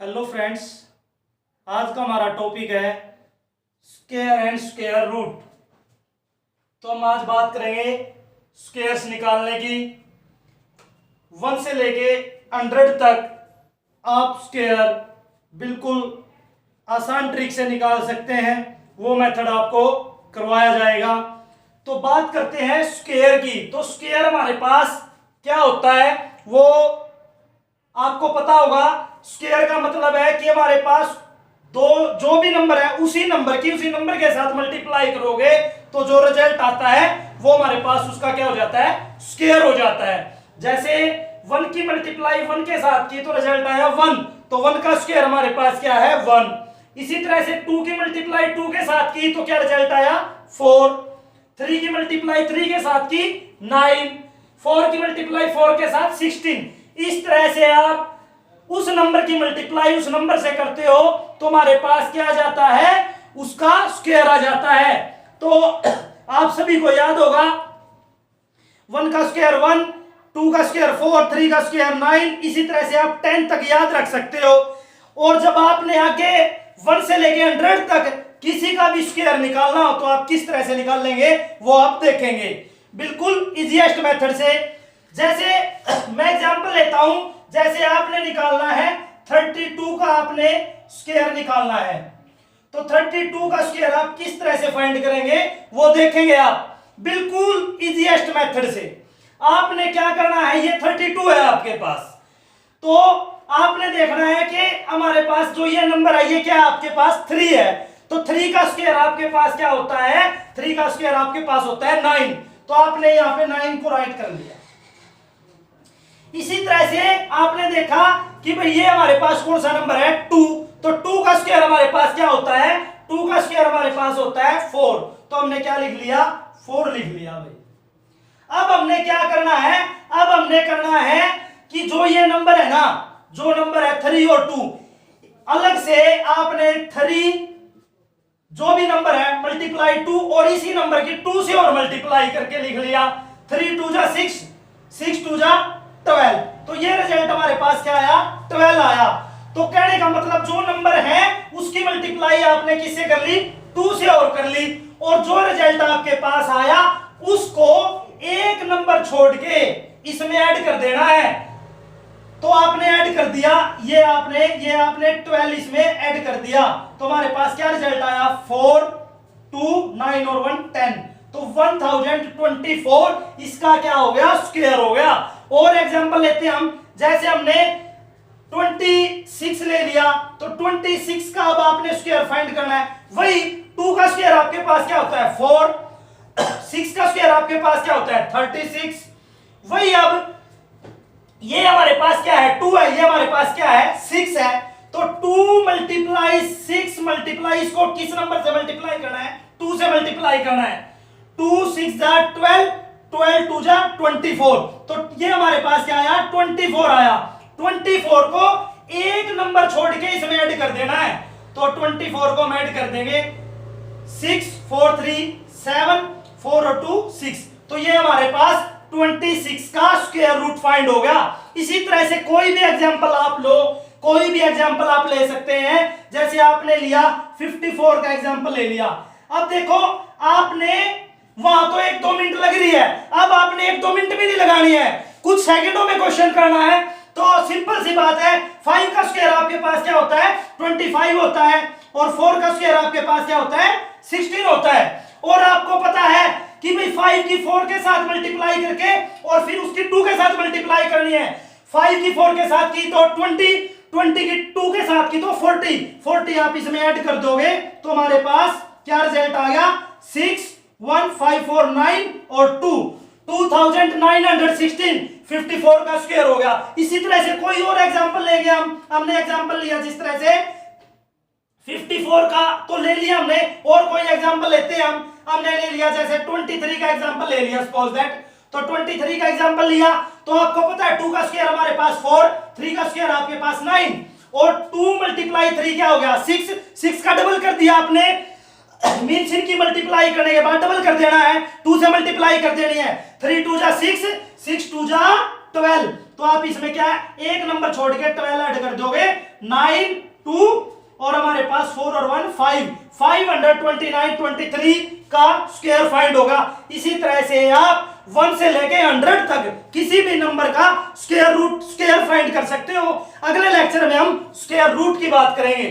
Hello friends, आज का हमारा टॉपिक है स्क्वायर एंड स्क्वायर रूट। तो हम आज बात करेंगे स्क्वायर्स निकालने की। 1 से लेके 100 तक आप स्क्वायर बिल्कुल आसान ट्रिक से निकाल सकते हैं, वो मेथड आपको करवाया जाएगा। तो बात करते हैं स्क्वायर की। तो स्क्वायर हमारे पास क्या होता है वो आपको पता होगा। स्क्वायर का मतलब है कि हमारे पास दो जो भी नंबर है उसी नंबर के साथ मल्टीप्लाई करोगे तो जो रिजल्ट आता है वो हमारे पास उसका क्या हो जाता है, स्क्वायर हो जाता है। जैसे 1 की मल्टीप्लाई 1 के साथ की तो रिजल्ट आया 1, तो 1 का स्क्वायर हमारे पास क्या है 1। इसी तरह से 2 की मल्टीप्लाई 2 के साथ की तो क्या रिजल्ट आया 4। 3 की मल्टीप्लाई 3 के साथ की 9। 4 की मल्टीप्लाई 4 के साथ 16। इस तरह से आप उस नंबर की मल्टीप्लाई उस नंबर से करते हो तो हमारे पास क्या आ जाता है, उसका स्क्वायर आ जाता है। तो आप सभी को याद होगा 1 का स्क्वायर 1, 2 का स्क्वायर 4, 3 का स्क्वायर 9। इसी तरह से आप 10 तक याद रख सकते हो। और जब आपने आगे 1 से लेके 100 तक किसी का भी स्क्वायर निकालना हो तो आप किस तरह से निकाल लेंगे वो आप देखेंगे, बिल्कुल इजीएस्ट मेथड से। जैसे मैं एग्जांपल लेता हूं, जैसे आपने निकालना है 32 का, आपने स्क्वायर निकालना है तो 32 का स्क्वायर आप किस तरह से फाइंड करेंगे वो देखेंगे आप, बिल्कुल इजीएस्ट मेथड से। आपने क्या करना है, ये 32 है आपके पास, तो आपने देखना है कि हमारे पास जो ये नंबर है ये क्या है, आपके पास 3 है। तो 3 का स्क्वायर आपके पास क्या होता है, 3 का स्क्वायर आपके पास होता है 9। तो आपने यहां पे 9 को राइट कर लिया। इसी तरह से आपने देखा कि भाई ये हमारे पास कौन सा नंबर है 2, तो 2 का स्क्वायर हमारे पास क्या होता है, 2 का स्क्वायर हमारे पास होता है 4। तो हमने क्या लिख लिया, 4 लिख लिया भाई। अब हमने क्या करना है, अब हमने करना है कि जो ये नंबर है ना, जो नंबर है 3 और 2, अलग से आपने 3 जो भी नंबर है मल्टीप्लाई 2 और इसी नंबर की 2 से और मल्टीप्लाई करके लिख लिया। 3 2 जा 6, 6 2 जा 12। तो ये रिजल्ट हमारे पास क्या आया, 12 आया। तो कहने का मतलब जो नंबर है उसकी मल्टीप्लाई आपने किससे कर ली, 2 से और कर ली, और जो रिजल्ट आपके पास आया उसको एक नंबर छोड़ के इसमें ऐड कर देना है। तो आपने ऐड कर दिया, ये आपने 12 इसमें ऐड कर दिया, तो हमारे पास क्या रिजल्ट आया 4 2 9 और 1 10। तो 1024 इसका क्या हो गया, स्क्वायर हो गया। और एग्जांपल लेते हैं हम, जैसे हमने 26 ले लिया, तो 26 का अब आपने स्क्वायर फाइंड करना है। वही 2 का स्क्वायर आपके पास क्या होता है 4, 6 का स्क्वायर आपके पास क्या होता है 36। वही अब ये हमारे पास क्या है 2 है, ये हमारे पास क्या है 6 है। तो 2 मल्टीप्लाई 6 मल्टीप्लाई, इसको किस नंबर से मल्टीप्लाई करना है, 2 से मल्टीप्लाई करना है। 2 6 जा 12, 12 2 जा 24। तो ये हमारे पास क्या आया 24 आया। 24 को एक नंबर छोड़ के इसमें ऐड कर देना है, तो 24 को हम ऐड कर देंगे 6 4 3 7 4 और 2 6। तो ये हमारे पास 26 का स्क्वायर रूट फाइंड हो गया। इसी तरह से कोई भी एग्जांपल आप लो, कोई भी एग्जांपल आप ले सकते हैं। जैसे आपने लिया 54 का एग्जांपल ले लिया। अब देखो आपने वहां तो 1-2 मिनट लग रही है, अब आपने 1-2 मिनट भी नहीं लगानी है, कुछ सेकंडों में क्वेश्चन करना है। तो सिंपल सी बात है, 5 का स्क्वायर आपके पास क्या होता है 25 होता है, और 4 का स्क्वायर आपके पास क्या होता है 16 होता है। और आपको पता है कि भाई 5 की 4 के साथ मल्टीप्लाई करके और फिर उसकी 2 के साथ मल्टीप्लाई करनी है। 5 की 4 के साथ की तो 20, 20 की 2 के साथ की तो 40, 40 आप इसमें ऐड कर दोगे तो हमारे पास क्या रिजल्ट आ गया 6 1 5 4 9 और 2 2916। 54 का स्क्वायर हो गया। इसी तरह से कोई और एग्जांपल लेंगे हमने एग्जांपल लिया जिस तरह से 54 का तो ले लिया हमने, और कोई एग्जांपल लेते हैं हमने ले लिया जैसे 23 का एग्जांपल ले लिया सपोज दैट। तो 23 का एग्जांपल लिया तो आपको पता है 2 का स्क्वायर हमारे पास 4, 3 का स्क्वायर आपके पास 9, और 2 मल्टीप्लाई 3 क्या हो गया 6, 6 का डबल कर दिया आपने। मीन्स इनकी मल्टीप्लाई करने के बाद डबल कर देना है, 2 से मल्टीप्लाई कर देनी है। 3 2 जा 6, 6 2 जा 12। तो आप इसमें क्या है, एक नंबर छोड़ के 12 ऐड कर दोगे, 9 2 और हमारे पास 4 और 1 5, 529 23 का स्क्वायर फाइंड होगा। इसी तरह से आप 1 से लेके 100 तक किसी भी नंबर का स्क्वायर रूट, स्क्वायर फाइंड कर सकते हो। अगले लेक्चर में हम स्क्वायर रूट की बात करेंगे।